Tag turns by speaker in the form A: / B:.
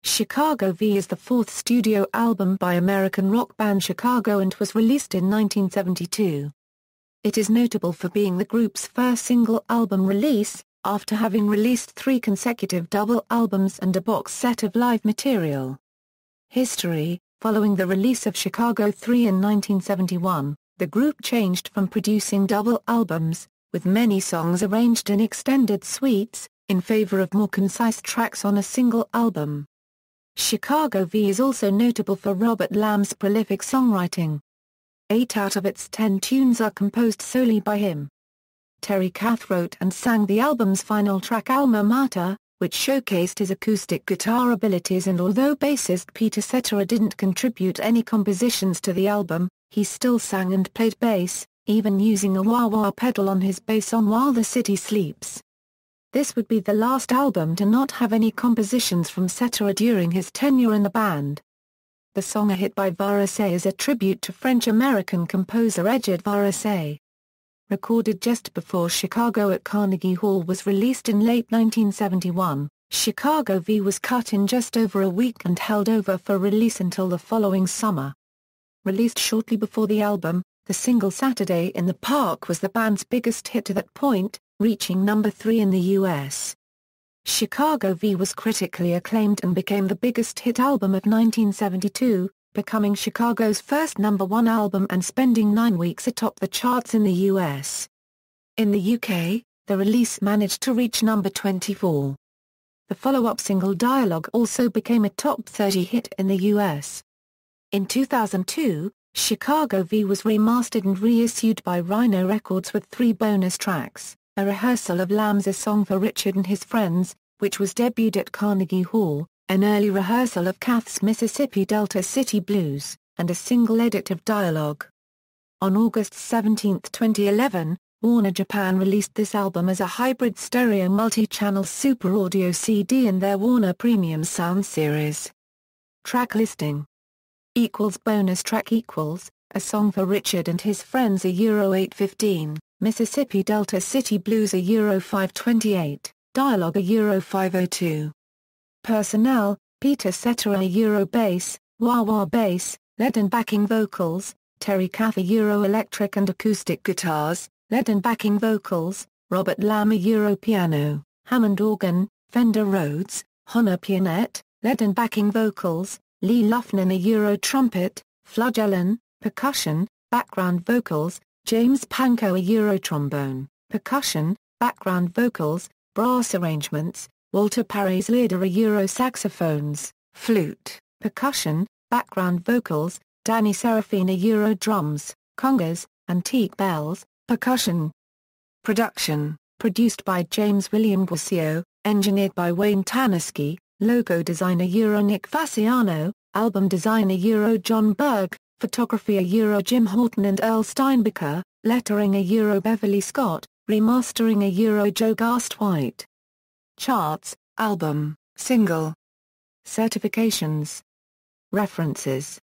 A: Chicago V is the fourth studio album by American rock band Chicago and was released in 1972. It is notable for being the group's first single album release, after having released 3 consecutive double albums and a box set of live material. History: following the release of Chicago 3 in 1971, the group changed from producing double albums, with many songs arranged in extended suites, in favor of more concise tracks on a single album. Chicago V is also notable for Robert Lamb's prolific songwriting. 8 out of its 10 tunes are composed solely by him. Terry Kath wrote and sang the album's final track Alma Mater, which showcased his acoustic guitar abilities, and although bassist Peter Cetera didn't contribute any compositions to the album, he still sang and played bass, even using a wah-wah pedal on his bass on While the City Sleeps. This would be the last album to not have any compositions from Cetera during his tenure in the band. The song A Hit by Varese is a tribute to French-American composer Edgard Varese. Recorded just before Chicago at Carnegie Hall was released in late 1971, Chicago V was cut in just over a week and held over for release until the following summer. Released shortly before the album, the single Saturday in the Park was the band's biggest hit to that point, reaching number 3 in the U.S. Chicago V was critically acclaimed and became the biggest hit album of 1972, becoming Chicago's first number 1 album and spending 9 weeks atop the charts in the U.S. In the UK, the release managed to reach number 24. The follow-up single Dialogue also became a top 30 hit in the U.S. In 2002, Chicago V was remastered and reissued by Rhino Records with 3 bonus tracks. A rehearsal of Lamb's A Song for Richard and His Friends, which was debuted at Carnegie Hall, an early rehearsal of Kath's Mississippi Delta City Blues, and a single edit of Dialogue. On August 17, 2011, Warner Japan released this album as a hybrid stereo multi-channel Super Audio CD in their Warner Premium Sound series. Track listing. Bonus track A Song for Richard and His Friends Euro 815. Mississippi Delta City Blues Euro 528, Dialogue Euro 502. Personnel: Peter Cetera Euro bass, wah-wah bass, lead and backing vocals, Terry Kath Euro electric and acoustic guitars, lead and backing vocals, Robert Lamb Euro piano, Hammond organ, Fender Rhodes, Honor pianette, lead and backing vocals, Lee Lufnin Euro trumpet, flageolen, percussion, background vocals, James Pankow Euro trombone, percussion, background vocals, brass arrangements, Walter Paris Leader Euro saxophones, flute, percussion, background vocals, Danny Serafina Euro drums, congas, antique bells, percussion. Production, produced by James William Guascio, engineered by Wayne Tanisky, logo designer Euro Nick Fasciano, album designer Euro John Berg, photography Euro Jim Horton and Earl Steinbecker, lettering Euro Beverly Scott, remastering Euro Joe Gast-White. Charts, album, single. Certifications. References.